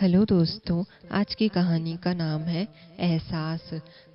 Hello दोस्तों, आज की कहानी का नाम है एहसास।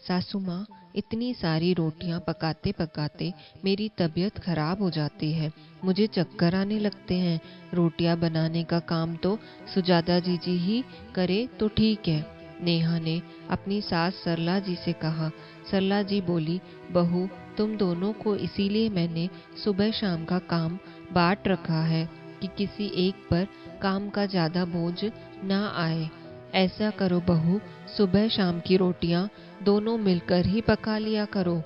सासू माँ इतनी सारी रोटियां पकाते पकाते मेरी तबीयत खराब हो जाती है। मुझे चक्कर आने लगते हैं। रोटियां बनाने का काम तो सुजाता जी ही करे तो ठीक है। नेहा ने अपनी सास सरला जी से कहा। सरला जी बोली, बहू, तुम दोनों को इसीलिए मैंने सुबह शाम का काम बांट रखा है कि किसी एक पर काम का ज्यादा बोझ ना आए। ऐसा करो बहू, सुबह शाम की रोटियां दोनों मिलकर ही पका लिया करो।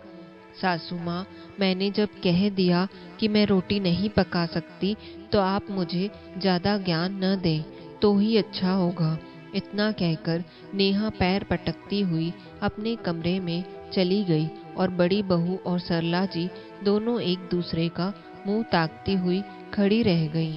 सासू माँ, मैंने जब कह दिया कि मैं रोटी नहीं पका सकती तो आप मुझे ज्यादा ज्ञान न दें तो ही अच्छा होगा। इतना कहकर नेहा पैर पटकती हुई अपने कमरे में चली गई और बड़ी बहू और सरला जी दोनों एक दूसरे का मुंह ताकती हुई खड़ी रह गईं।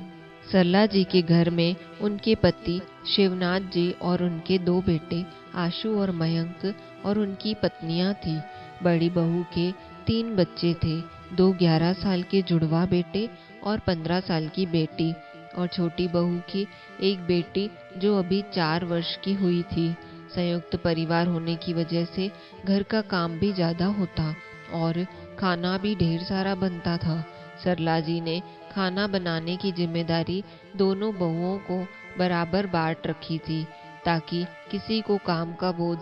सरला जी के घर में उनके पति शिवनाथ जी और उनके दो बेटे आशु और मयंक और उनकी पत्नियां थी। बड़ी बहू के 3 बच्चे थे, 2 11 साल के जुड़वा बेटे और 15 साल की बेटी, और छोटी बहू की एक बेटी जो अभी 4 वर्ष की हुई थी। संयुक्त परिवार होने की वजह से घर का काम भी ज्यादा होता और खाना भी ढेर सारा बनता था। सरला जी ने खाना बनाने की जिम्मेदारी दोनों बहुओं को बराबर बांट रखी थी ताकि किसी को काम का बोझ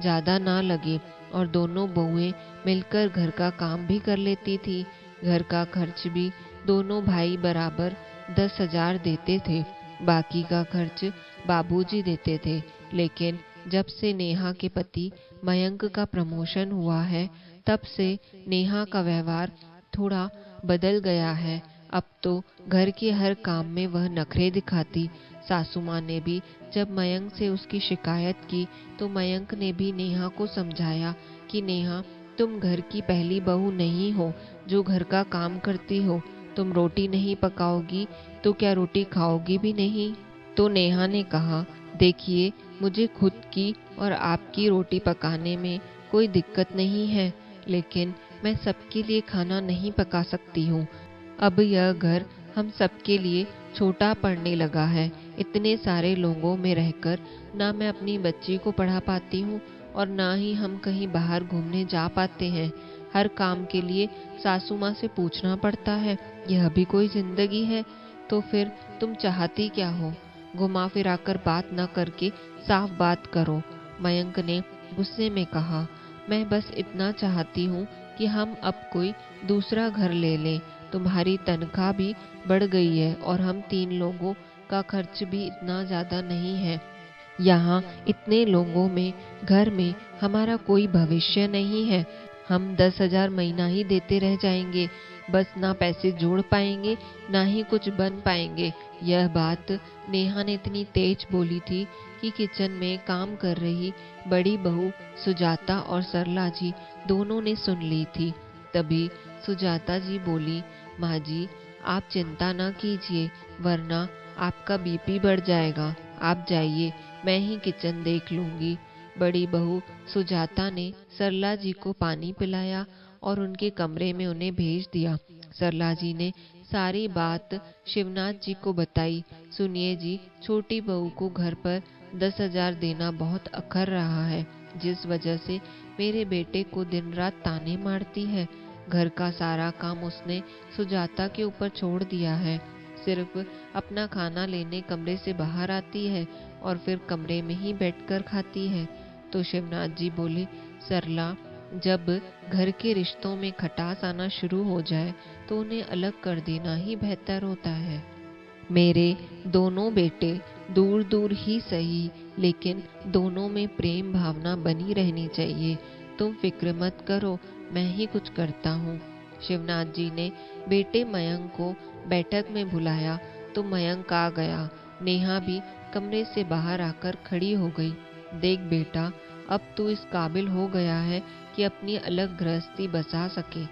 ज्यादा ना लगे, और दोनों बहुएं मिलकर घर का काम भी कर लेती थी। घर का खर्च भी दोनों भाई बराबर 10,000 देते थे। बाकी का खर्च बाबूजी देते थे। लेकिन जब से नेहा के पति मयंक का प्रमोशन हुआ है, तब से नेहा का व्यवहार थोड़ा बदल गया है। अब तो घर के हर काम में वह नखरे दिखाती। सासू माँ ने भी जब मयंक से उसकी शिकायत की तो मयंक ने भी नेहा को समझाया कि नेहा, तुम घर की पहली बहू नहीं हो जो घर का काम करती हो। तुम रोटी नहीं पकाओगी तो क्या रोटी खाओगी भी नहीं। तो नेहा ने कहा, देखिए, मुझे खुद की और आपकी रोटी पकाने में कोई दिक्कत नहीं है, लेकिन मैं सबके लिए खाना नहीं पका सकती हूँ। अब यह घर हम सबके लिए छोटा पड़ने लगा है। इतने सारे लोगों में रहकर ना मैं अपनी बच्ची को पढ़ा पाती हूँ और ना ही हम कहीं बाहर घूमने जा पाते हैं। हर काम के लिए सासू माँ से पूछना पड़ता है। यह भी कोई जिंदगी है? तो फिर तुम चाहती क्या हो? घुमा फिरा कर बात न करके साफ बात करो। मयंक ने गुस्से में कहा, मैं बस इतना चाहती हूँ कि हम अब कोई दूसरा घर ले लें। तुम्हारी तनख्वाह भी बढ़ गई है और हम 3 लोगों का खर्च भी इतना ज्यादा नहीं है। यहाँ इतने लोगों में घर में हमारा कोई भविष्य नहीं है। हम 10,000 महीना ही देते रह जाएंगे। बस ना पैसे जोड़ पाएंगे ना ही कुछ बन पाएंगे। यह बात नेहा ने इतनी तेज बोली थी कि किचन में काम कर रही बड़ी बहू सुजाता और सरला जी दोनों ने सुन ली थी। तभी सुजाता जी बोली, माँ जी, आप चिंता न कीजिए, वरना आपका बीपी बढ़ जाएगा। आप जाइए, मैं ही किचन देख लूंगी। बड़ी बहू सुजाता ने सरला जी को पानी पिलाया और उनके कमरे में उन्हें भेज दिया। सरला जी ने सारी बात शिवनाथ जी को बताई। सुनिए जी, छोटी बहू को घर पर 10,000 देना बहुत अखर रहा है, जिस वजह से मेरे बेटे को दिन रात ताने मारती है। घर का सारा काम उसने सुजाता के ऊपर छोड़ दिया है। सिर्फ अपना खाना लेने कमरे से बाहर आती है और फिर कमरे में ही बैठकर खाती है। तो शिवनाथ जी बोले, सरला, जब घर के रिश्तों में खटास आना शुरू हो जाए तो उन्हें अलग कर देना ही बेहतर होता है। मेरे दोनों बेटे दूर दूर ही सही, लेकिन दोनों में प्रेम भावना बनी रहनी चाहिए। तुम फिक्र मत करो, मैं ही कुछ करता हूँ। शिवनाथ जी ने बेटे मयंक को बैठक में बुलाया तो मयंक आ गया। नेहा भी कमरे से बाहर आकर खड़ी हो गई। देख बेटा, अब तू इस काबिल हो गया है कि अपनी अलग गृहस्थी बसा सके,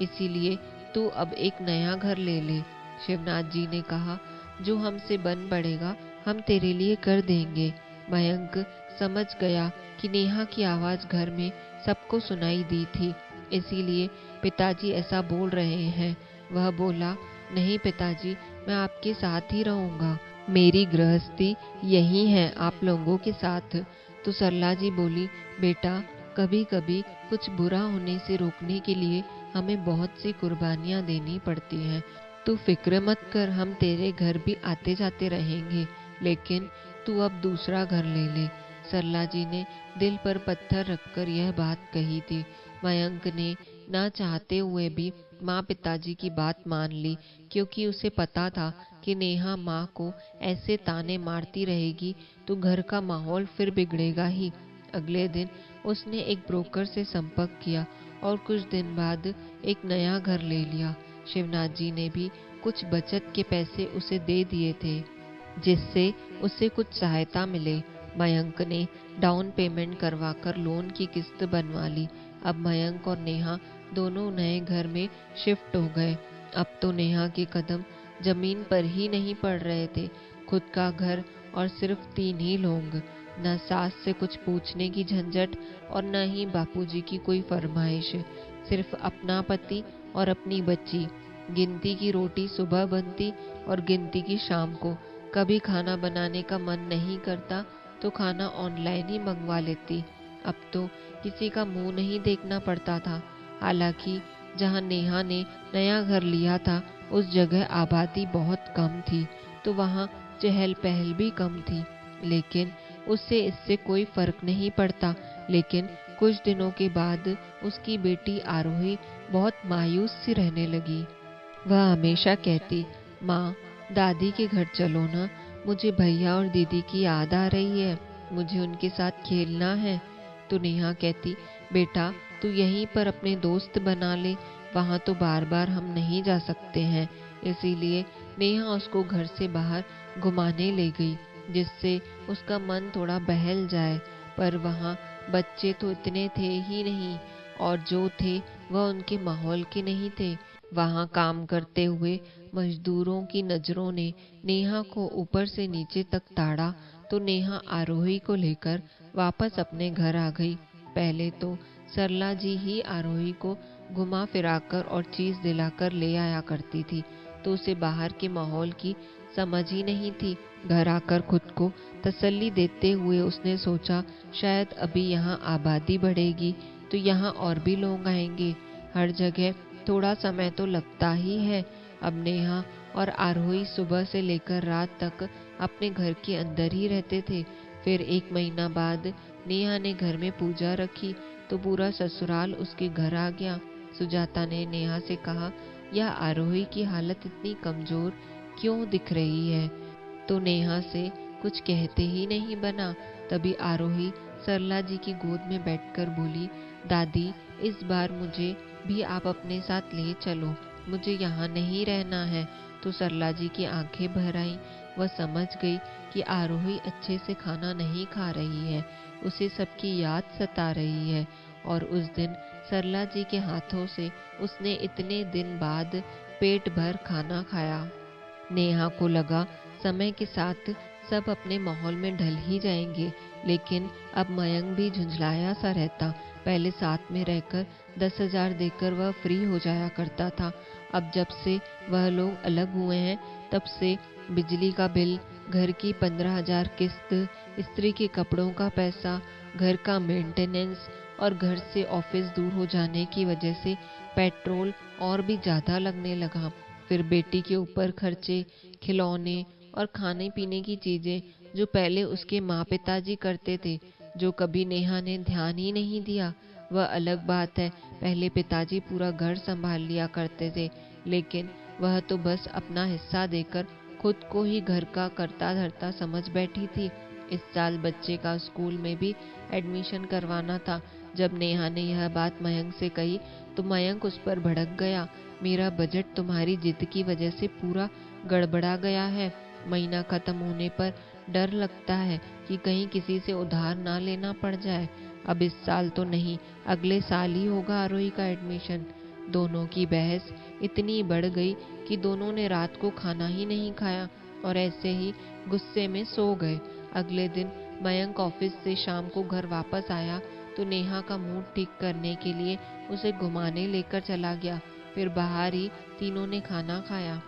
इसीलिए तू अब एक नया घर ले ले। शिवनाथ जी ने कहा, जो हमसे बन पड़ेगा हम तेरे लिए कर देंगे। मयंक समझ गया कि नेहा की आवाज घर में सबको सुनाई दी थी, इसीलिए पिताजी ऐसा बोल रहे हैं। वह बोला, नहीं पिताजी, मैं आपके साथ ही रहूंगा। मेरी गृहस्थी यही है आप लोगों के साथ। तो सरला जी बोली, बेटा कभी कभी कुछ बुरा होने से रोकने के लिए हमें बहुत सी कुर्बानियाँ देनी पड़ती हैं। तू फिक्र मत कर, हम तेरे घर भी आते जाते रहेंगे, लेकिन तू अब दूसरा घर ले ले। सरला जी ने दिल पर पत्थर रखकर यह बात कही थी। मयंक ने ना चाहते हुए भी माँ पिताजी की बात मान ली, क्योंकि उसे पता था कि नेहा माँ को ऐसे ताने मारती रहेगी तो घर का माहौल फिर बिगड़ेगा ही। अगले दिन उसने एक ब्रोकर से संपर्क किया और कुछ दिन बाद एक नया घर ले लिया। शिवनाथ जी ने भी कुछ बचत के पैसे उसे दे दिए थे, जिससे उसे कुछ सहायता मिले। मयंक ने डाउन पेमेंट करवाकर लोन की किस्त बनवा ली। अब मयंक और नेहा दोनों नए घर में शिफ्ट हो गए। अब तो नेहा के कदम जमीन पर ही नहीं पड़ रहे थे। खुद का घर और सिर्फ 3 ही लोग, न सास से कुछ पूछने की झंझट और न ही बापूजी की कोई फरमाइश, सिर्फ अपना पति और अपनी बच्ची। गिनती की रोटी सुबह बनती और गिनती की शाम को। कभी खाना बनाने का मन नहीं करता तो खाना ऑनलाइन ही मंगवा लेती। अब तो किसी का मुंह नहीं देखना पड़ता था। हालांकि जहां नेहा ने नया घर लिया था उस जगह आबादी बहुत कम थी, तो वहां चहल पहल भी कम थी, लेकिन उससे इससे कोई फर्क नहीं पड़ता। लेकिन कुछ दिनों के बाद उसकी बेटी आरोही बहुत मायूस सी रहने लगी। वह हमेशा कहती, माँ दादी के घर चलो ना, मुझे भैया और दीदी की याद आ रही है, मुझे उनके साथ खेलना है। तो नेहा कहती, बेटा तू यहीं पर अपने दोस्त बना ले, वहाँ तो बार बार हम नहीं जा सकते हैं। इसीलिए नेहा उसको घर से बाहर घुमाने ले गई, जिससे उसका मन थोड़ा बहल जाए। पर वहाँ बच्चे तो इतने थे ही नहीं, और जो थे वह उनके माहौल के नहीं थे। वहाँ काम करते हुए मजदूरों की नजरों ने नेहा को ऊपर से नीचे तक ताड़ा, तो नेहा आरोही को लेकर वापस अपने घर आ गई। पहले तो सरला जी ही आरोही को घुमा फिराकर और चीज दिलाकर ले आया करती थी, तो उसे बाहर के माहौल की समझ ही नहीं थी। घर आकर खुद को तसल्ली देते हुए उसने सोचा, शायद अभी यहाँ आबादी बढ़ेगी तो यहाँ और भी लोग आएंगे। हर जगह थोड़ा समय तो लगता ही है। अब नेहा और आरोही सुबह से लेकर रात तक अपने घर के अंदर ही रहते थे। फिर 1 महीना बाद नेहा ने घर में पूजा रखी तो पूरा ससुराल उसके घर आ गया। सुजाता ने नेहा से कहा, यह आरोही की हालत इतनी कमजोर क्यों दिख रही है? तो नेहा से कुछ कहते ही नहीं बना। तभी आरोही सरला जी की गोद में बैठकर बोली, दादी इस बार मुझे भी आप अपने साथ ले चलो, मुझे यहाँ नहीं रहना है। तो सरला जी की आंखें भर आईं। वह समझ गई कि आरोही अच्छे से खाना नहीं खा रही है, उसे सबकी याद सता रही है। और उस दिन सरला जी के हाथों से उसने इतने दिन बाद पेट भर खाना खाया। नेहा को लगा समय के साथ सब अपने माहौल में ढल ही जाएंगे, लेकिन अब मयंक भी झुंझलाया सा रहता। पहले साथ में रहकर 10,000 देकर वह फ्री हो जाया करता था। अब जब से वह लोग अलग हुए हैं तब से बिजली का बिल, घर की 15,000 किस्त, स्त्री के कपड़ों का पैसा, घर का मेंटेनेंस और घर से ऑफिस दूर हो जाने की वजह से पेट्रोल और भी ज्यादा लगने लगा। फिर बेटी के ऊपर खर्चे, खिलौने और खाने पीने की चीजें जो पहले उसके माँ पिताजी करते थे, जो कभी नेहा ने ध्यान ही नहीं दिया। वह अलग बात है, पहले पिताजी पूरा घर संभाल लिया करते थे, लेकिन वह तो बस अपना हिस्सा देकर खुद को ही घर का करता धरता समझ बैठी थी। इस साल बच्चे का स्कूल में भी एडमिशन करवाना था। जब नेहा ने यह बात मयंक से कही तो मयंक उस पर भड़क गया। मेरा बजट तुम्हारी जिद की वजह से पूरा गड़बड़ा गया है। महीना खत्म होने पर डर लगता है कि कहीं किसी से उधार ना लेना पड़ जाए। अब इस साल तो नहीं, अगले साल ही होगा आरोही का एडमिशन। दोनों की बहस इतनी बढ़ गई कि दोनों ने रात को खाना ही नहीं खाया और ऐसे ही गुस्से में सो गए। अगले दिन मयंक ऑफिस से शाम को घर वापस आया तो नेहा का मूड ठीक करने के लिए उसे घुमाने लेकर चला गया। फिर बाहर ही तीनों ने खाना खाया।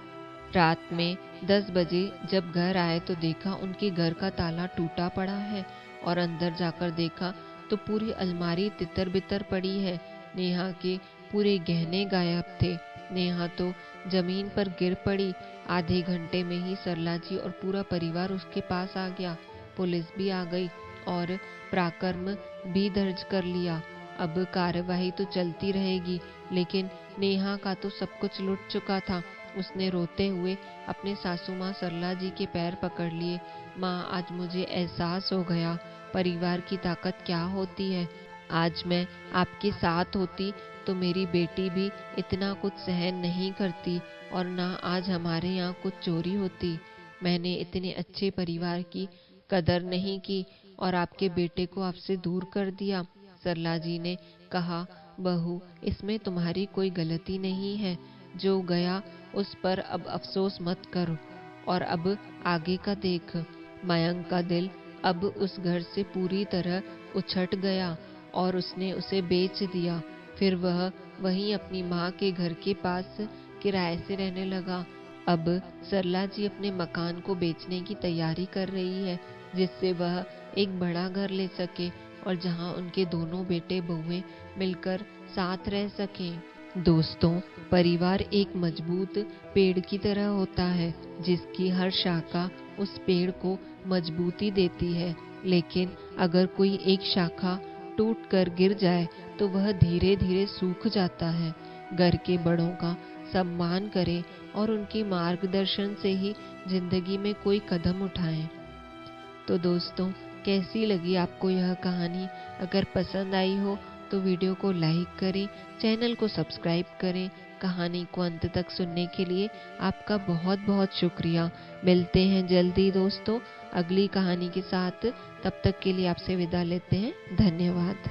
रात में 10 बजे जब घर आए तो देखा उनके घर का ताला टूटा पड़ा है और अंदर जाकर देखा तो पूरी अलमारी तितर बितर पड़ी है। नेहा के पूरे गहने गायब थे। नेहा तो जमीन पर गिर पड़ी। आधे घंटे में ही सरला जी और पूरा परिवार उसके पास आ गया। पुलिस भी आ गई और पराक्रम भी दर्ज कर लिया। अब कार्यवाही तो चलती रहेगी, लेकिन नेहा का तो सब कुछ लुट चुका था। उसने रोते हुए अपने सासू माँ सरला जी के पैर पकड़ लिए। माँ, आज मुझे एहसास हो गया परिवार की ताकत क्या होती है। आज मैं आपके साथ होती तो मेरी बेटी भी इतना कुछ सहन नहीं करती और ना आज हमारे यहाँ कुछ चोरी होती। मैंने इतने अच्छे परिवार की कदर नहीं की और आपके बेटे को आपसे दूर कर दिया। सरला जी ने कहा, बहू, इसमें तुम्हारी कोई गलती नहीं है। जो गया उस पर अब अफसोस मत करो और अब आगे का देख। मयंक का दिल अब उस घर से पूरी तरह उछट गया और उसने उसे बेच दिया। फिर वह वहीं अपनी माँ के घर के पास किराए से रहने लगा। अब सरला जी अपने मकान को बेचने की तैयारी कर रही है, जिससे वह एक बड़ा घर ले सके और जहां उनके दोनों बेटे बहुएं मिलकर साथ रह सकें। दोस्तों, परिवार एक मजबूत पेड़ की तरह होता है, जिसकी हर शाखा उस पेड़ को मजबूती देती है। लेकिन अगर कोई एक शाखा टूट कर गिर जाए तो वह धीरे धीरे सूख जाता है। घर के बड़ों का सम्मान करें और उनके मार्गदर्शन से ही जिंदगी में कोई कदम उठाएं। तो दोस्तों, कैसी लगी आपको यह कहानी? अगर पसंद आई हो तो वीडियो को लाइक करें, चैनल को सब्सक्राइब करें। कहानी को अंत तक सुनने के लिए आपका बहुत बहुत शुक्रिया। मिलते हैं जल्दी दोस्तों अगली कहानी के साथ। तब तक के लिए आपसे विदा लेते हैं। धन्यवाद।